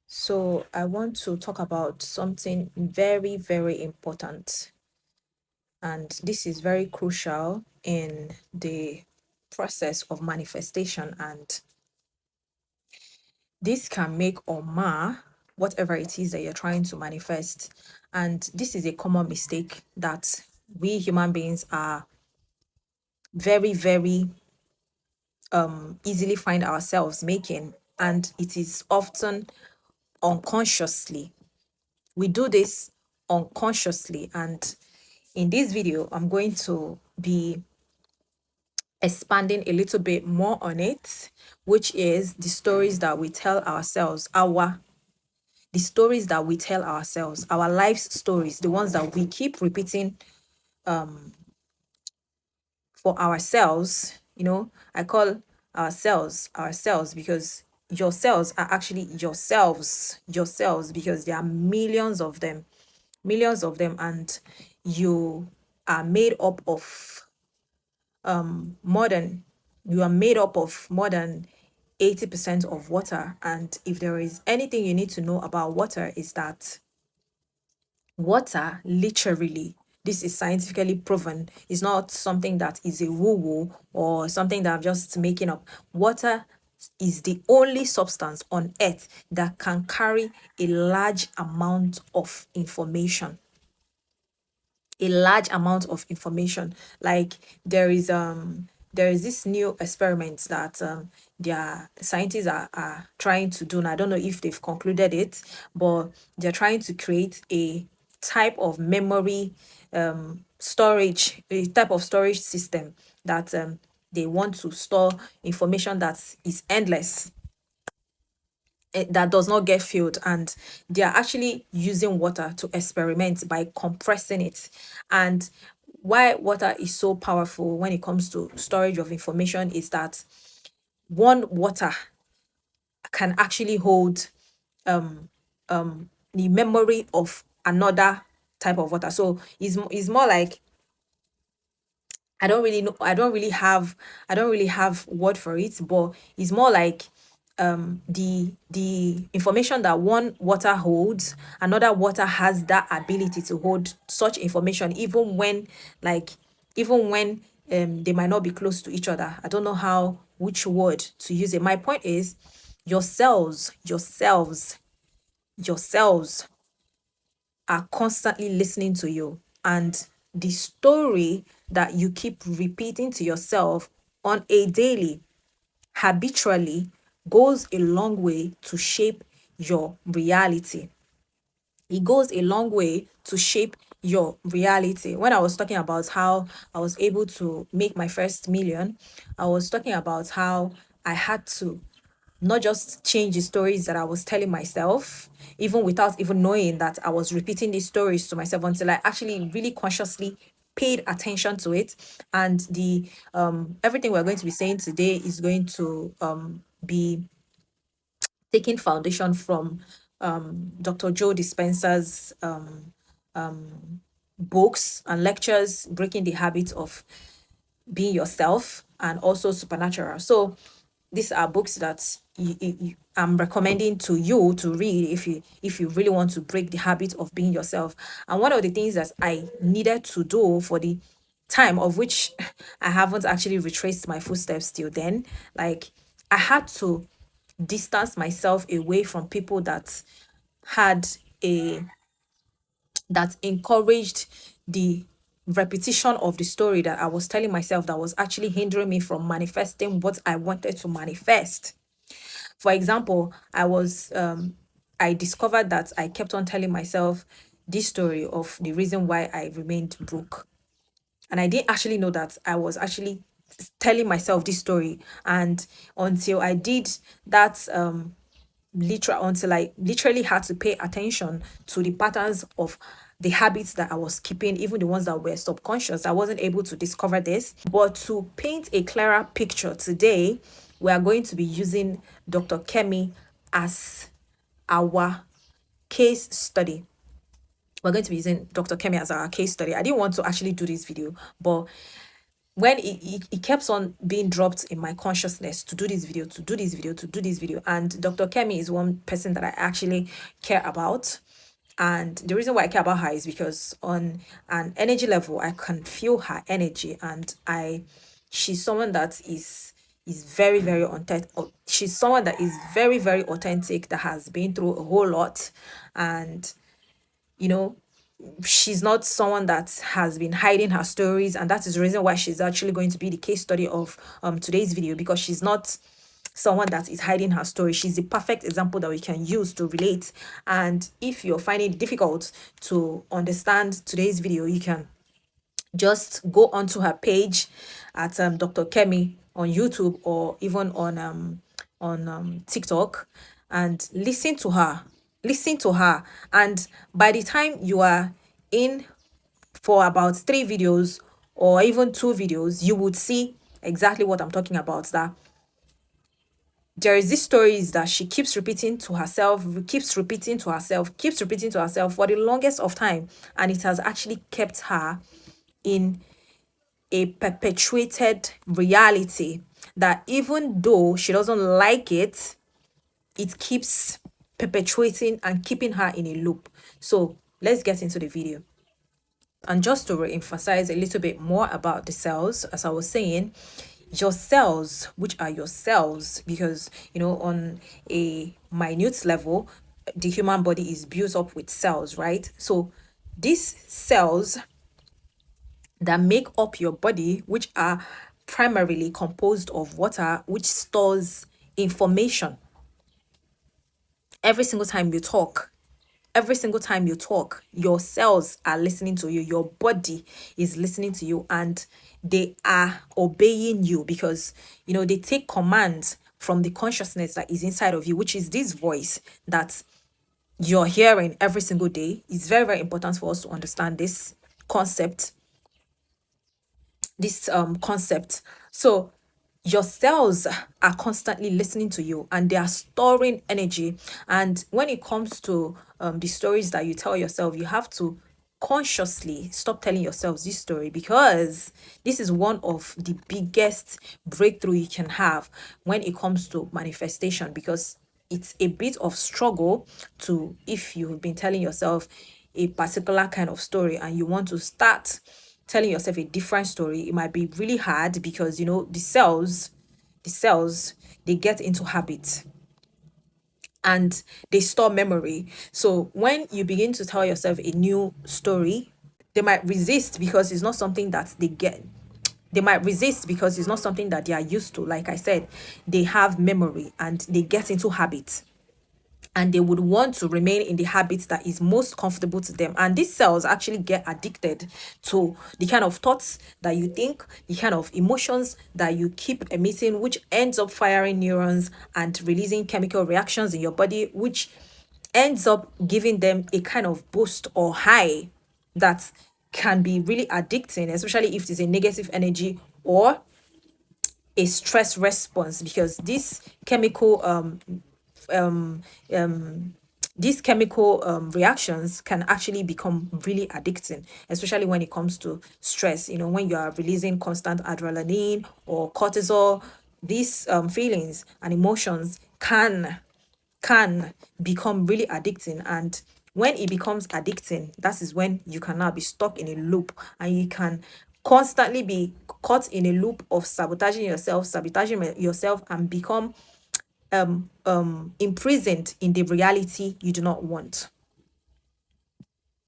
So, I want to talk about something very, very important, and this is very crucial in the process of manifestation. And this can make or mar whatever it is that you're trying to manifest. And this is a common mistake that we human beings are very, very easily find ourselves making, and it is often unconsciously. We do this unconsciously, and in this video I'm going to be expanding a little bit more on it, which is the stories that we tell ourselves, the stories that we tell ourselves, our life stories, the ones that we keep repeating for ourselves. I call ourselves because yourselves are actually yourselves, because there are millions of them, and you are made up of more than you are made up of more than 80% of water. And if there is anything you need to know about water, is that water, literally, this is scientifically proven, is not something that is a woo-woo or something that I'm just making up. Water is the only substance on earth that can carry a large amount of information. A large amount of information. Like, there is this new experiment that their scientists are trying to do, and I don't know if they've concluded it, but they're trying to create a type of memory storage, a type of storage system that they want to store information that is endless, that does not get filled. And they are actually using water to experiment by compressing it. And why water is so powerful when it comes to storage of information is that one water can actually hold the memory of another type of water. So it's more like, I don't really know. I don't really have word for it, but it's more like the information that one water holds, another water has that ability to hold such information, even when, like, even when they might not be close to each other. I don't know how which word to use it. My point is, yourselves are constantly listening to you. And the story that you keep repeating to yourself on a daily, habitually, goes a long way to shape your reality. It goes a long way to shape your reality. When I was talking about how I was able to make my first million, I was talking about how I had to not just change the stories that I was telling myself, even without even knowing that I was repeating these stories to myself, until I actually really consciously paid attention to it. And the everything we're going to be saying today is going to be taking foundation from Dr. Joe Dispenza's books and lectures, Breaking the Habit of Being Yourself, and also Supernatural. So these are books that I'm recommending to you to read if you really want to break the habit of being yourself. And one of the things that I needed to do for the time of which I haven't actually retraced my footsteps till then, like, I had to distance myself away from people had a that encouraged the repetition of the story that I was telling myself, that was actually hindering me from manifesting what I wanted to manifest. For example, I discovered that I kept on telling myself this story of the reason why I remained broke. And I didn't actually know that I was actually telling myself this story. And until I did that until I literally had to pay attention to the patterns of the habits that I was keeping, even the ones that were subconscious, I wasn't able to discover this. But to paint a clearer picture today, we are going to be using Dr. Kemi as our case study. We're going to be using Dr. Kemi as our case study. I didn't want to actually do this video, but when it kept on being dropped in my consciousness to do this video, to do this video, to do this video. And Dr. Kemi is one person that I actually care about. And the reason why I care about her is because on an energy level, I can feel her energy, and she's someone that is very, very authentic. She's someone that is very, very authentic, that has been through a whole lot. And you know, she's not someone that has been hiding her stories, and that is the reason why she's actually going to be the case study of today's video, because she's not someone that is hiding her story. She's the perfect example that we can use to relate. And if you're finding it difficult to understand today's video, you can just go onto her page at Dr. Kemi on YouTube, or even on TikTok, and listen to her. Listen to her. And by the time you are in for about 3 videos or even 2 videos, you would see exactly what I'm talking about. That there is this stories that she keeps repeating to herself, keeps repeating to herself, keeps repeating to herself for the longest of time, and it has actually kept her in a perpetuated reality that even though she doesn't like it, it keeps perpetuating and keeping her in a loop. So let's get into the video. And just to re-emphasize a little bit more about the cells, as I was saying, your cells, which are your cells, because on a minute level, the human body is built up with cells, right? So these cells that make up your body, which are primarily composed of water, which stores information. Every single time you talk, your cells are listening to you, your body is listening to you, and they are obeying you, because they take commands from the consciousness that is inside of you, which is this voice that you're hearing every single day. It's very, very important for us to understand this concept. So your cells are constantly listening to you, and they are storing energy. And when it comes to the stories that you tell yourself, you have to consciously stop telling yourselves this story, because this is one of the biggest breakthrough you can have when it comes to manifestation, because it's a bit of struggle to, if you've been telling yourself a particular kind of story and you want to start telling yourself a different story, it might be really hard, because the cells they get into habit, and they store memory. So when you begin to tell yourself a new story, they might resist, because it's not something that they might resist because it's not something that they are used to. Like I said, they have memory and they get into habit, and they would want to remain in the habits that is most comfortable to them. And these cells actually get addicted to the kind of thoughts that you think, the kind of emotions that you keep emitting, which ends up firing neurons and releasing chemical reactions in your body, which ends up giving them a kind of boost or high that can be really addicting, especially if it's a negative energy or a stress response, because um these chemical reactions can actually become really addicting, especially when it comes to stress. When you are releasing constant adrenaline or cortisol, these feelings and emotions can become really addicting. And when it becomes addicting, that is when you can now be stuck in a loop, and you can constantly be caught in a loop of sabotaging yourself, and become imprisoned in the reality you do not want.